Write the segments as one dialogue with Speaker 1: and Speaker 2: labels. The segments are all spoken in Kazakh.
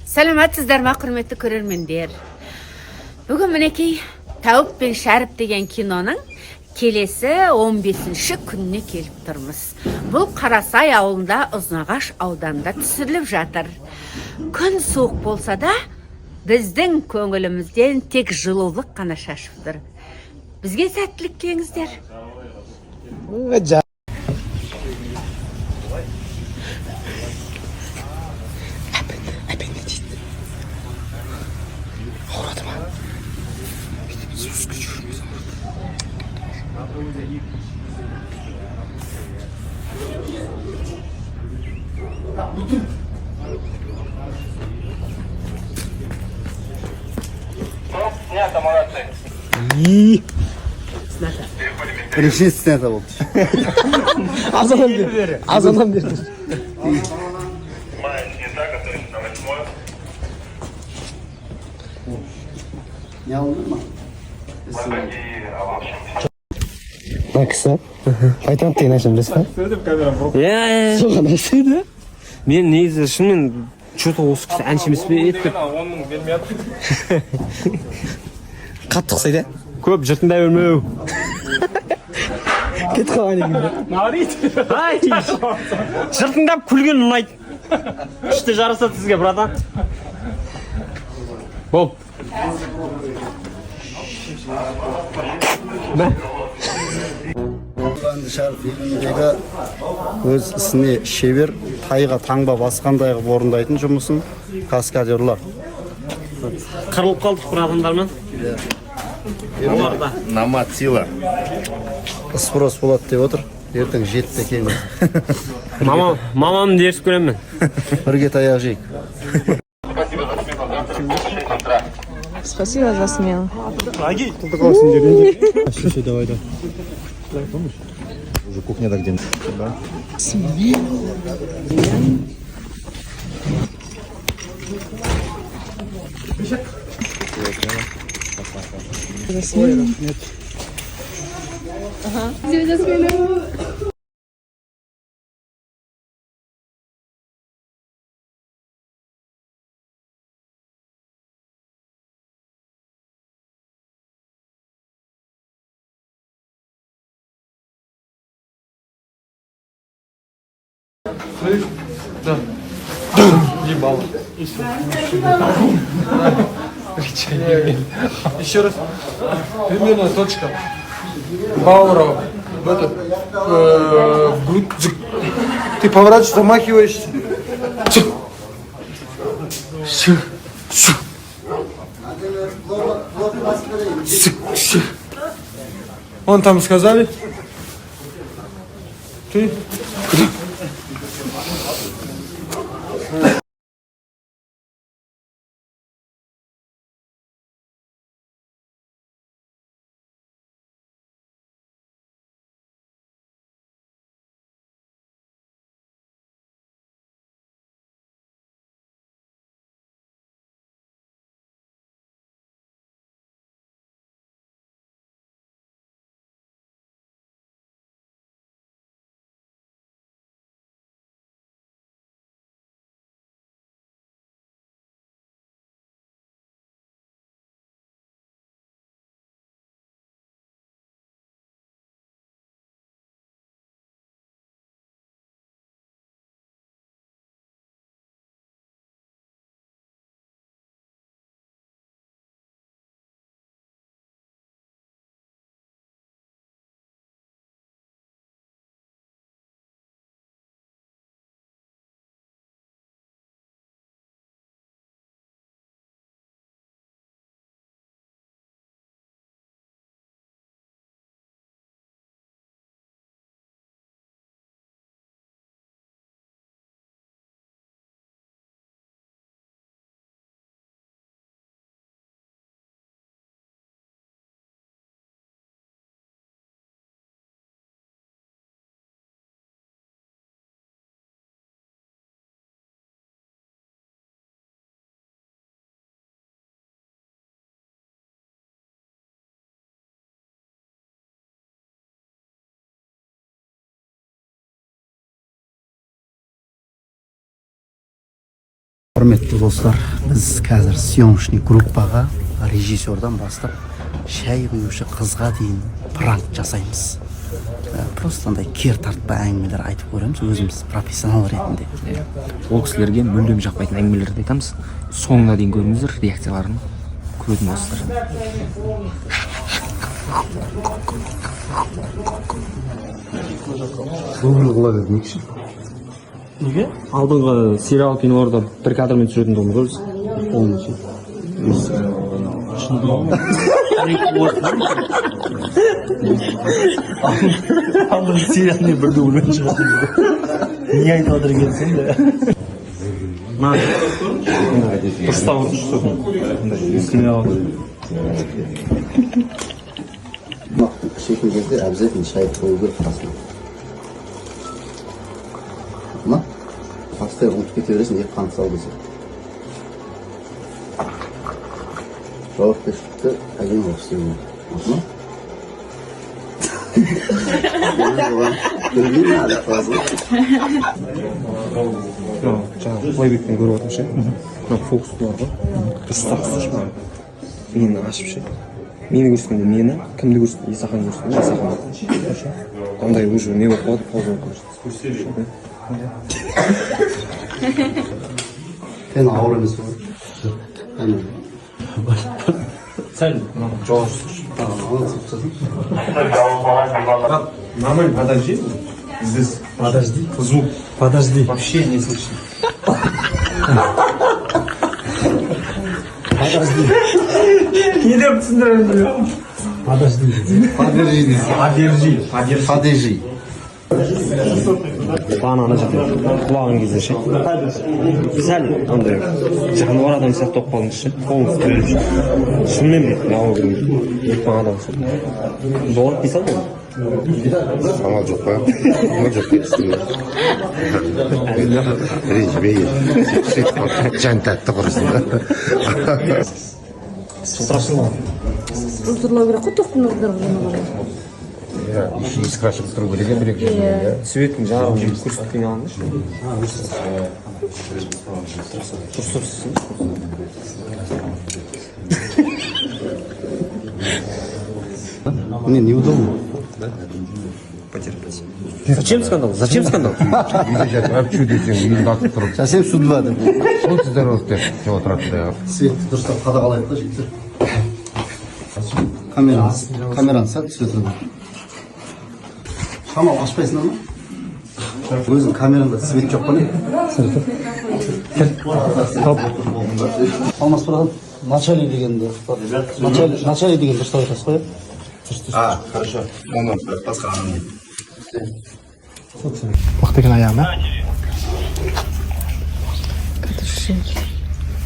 Speaker 1: Сәлеметсіздер ма, құрметті көрермендер. Бүгін мінекей Тәуіп пен Шәріп деген киноның келесі 15-ші күніне келіп тұрмыз. Бұл Қарасай ауылында Ұзынағаш ауданында түсіріліп жатыр. Күн суық болса да, біздің көңілімізден тек жылулық қана шашып тұр. Бізге сәттілік тілеңіздер.
Speaker 2: Снято, молодцы.
Speaker 3: Решение снято болды. Азаннан берді.
Speaker 2: Не так, а то есть на 8-й.
Speaker 3: Не aldın mı?
Speaker 4: Кісі айтамын деген әшім білесіз ба? Иә сол ғана істеді. Мен негізі шынымен что-то осы кісі әнші емес пе еді деп
Speaker 2: 10 мың бермей
Speaker 4: қатты ұқсайды. Көп жыртындай бермеу. Кетіп қалған екен. Жыртыңдап күлген ұнайды. Күшті жарасады сізге, братан. Бол.
Speaker 3: Шәріп фильміндегі өз ісіне шебер, тайға таңба басқандай қылып орындайтын жұмысын каскадерлар.
Speaker 4: Қырылып қалдық бір адамдармен. Оларда.
Speaker 3: Наматила. Спрос болады деп отыр. Ертең жетті екен.
Speaker 4: Мамамды дерсіп көремін мен.
Speaker 3: Бірге таяқ жейік.
Speaker 5: Спасибо за смену.
Speaker 3: Уже кухня так где-то.
Speaker 5: За смену. Ага. За смену.
Speaker 6: Да. Ебало. Еще раз. Примерно точка. Баура. В этот. В грудь. Ты поворачиваешь, замахиваешься. Вон там сказали. Ты.
Speaker 3: Құрметті достар, біз қазір съемочный группаға режиссердан бастап шай құюшы қызға дейін пранк жасаймыз. Просто андай кер тартпа әңгімелер айтып көреміз, өзіміз профессионал ретінде.
Speaker 4: Ол кісілерге мүлдем жақпайтын әңгімелерді айтамыз. Соңына дейін көріңіздер, реакцияларын көзін осыздар.
Speaker 3: Бұл қыла бермекші.
Speaker 4: Неге? Алдыңғы сериал киноларда бір кадрмен түсіретін доғым көріз.
Speaker 3: Олмашы.
Speaker 4: Алдыңғы сериалмен бір доғыммен шығатын. Не айтып отыр екенсің де? Дұрыстау сосын. Сериал.
Speaker 3: Шекін кезде обязательно шай қою керек қасына. Ма? Постоянно ұмытып кете бересің, екі қант сал десе. Жауапкершілікті әдемі болып істеу керек. Ма? Көрмеймін әлі қалазы.
Speaker 4: Жаңағы плейбектен көріп отырмын ше. Мына фокус бар ғой. Бір стақсы ше. Мені ашып ше. Мені көрсеткенде мені, кімді көрсеткенде Исақан көрсеткенде Исақан. Ондай уже не болып қалады, пауза болып қалады.
Speaker 3: Сен ауыр емес ғой.
Speaker 6: Сәл жауап нормально, подожди. Здесь. Подожди. Звук. Подожди. Вообще не слышно. Подожди. Не деп түсіндіремін. Подожди.
Speaker 3: Подержи.
Speaker 4: Бананы жатыр. Құлаған кезде ше. Сәл андай жануар адам сияқты болып қалдыңыз ше. Полностью көрініп ше. Шынымен де маған көрінеді. Өйтпен адам ше. Жолап дей салды ғой.
Speaker 7: Самал жоқ па? Не жоқ кетістің? Ренжімей жан тәтті құрысын да.
Speaker 4: Страшно ма?
Speaker 5: Бұздырлау керек қой тоқтың орындарға.
Speaker 7: Еще не скрашып тұру керек екен бір-екі
Speaker 4: Светтің жарығын көрсеткен алыңыз. Дұрыс.
Speaker 3: Мне неудобно.
Speaker 4: Потерпите. Зачем скандал? Зачем скандал?
Speaker 7: Әпчу десең, үйін атып тұрып.
Speaker 3: Сәсем судвады.
Speaker 7: Будьте здоровы деп отырады да.
Speaker 3: Светті дұрыстап қадағалайық та жігіттер. Камераны сәл түсіреді. Шамал ашпайсың ма? Өзің камеранда свет жоқ па не? Алмас бұраған начальник дегенді дұрыстап айтасыз қой? Хорошо. Оны басқа анын.
Speaker 6: Мықты екен аяғым,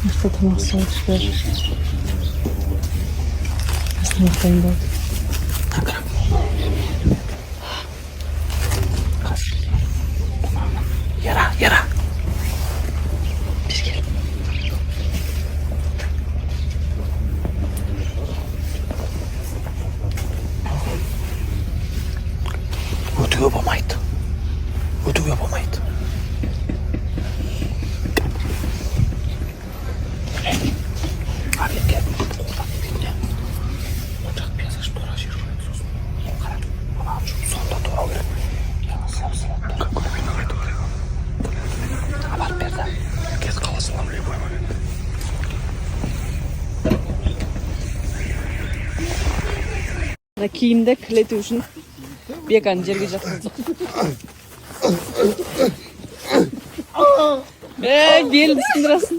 Speaker 5: Нақты тамақ салып жібер. Тамақтайын болды.
Speaker 4: Яра. Өтуге болмайды.
Speaker 5: Киімді кірлету үшін беканы жерге жатқызды. Белді сындырасың.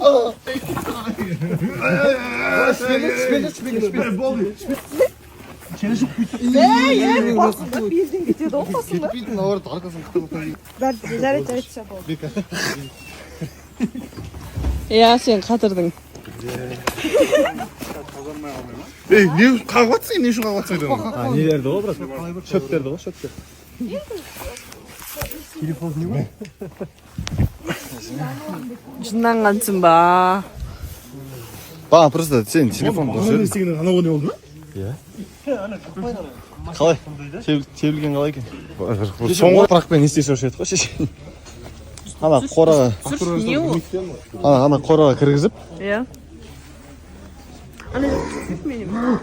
Speaker 5: Белден кетеді олмасын ба? Жарайды болды. Сен қатырдың.
Speaker 7: Ей, не қағып атсың, не үшін қағып атсың?
Speaker 6: нелерді ғой, бірақ шөптерді ғой, шөптер. Телефон не ғой?
Speaker 5: Жынданғансың ба?
Speaker 7: Ба, просто сен телефон
Speaker 6: Анау не болды ма? Қалай? Тебілген қалай екен?
Speaker 7: Соңғы
Speaker 6: Пырақпен не істесе өшеді ғой, шеше. ана қораға
Speaker 5: Не ол?
Speaker 6: ана қораға кіргізіп
Speaker 5: Иә. Ана менің.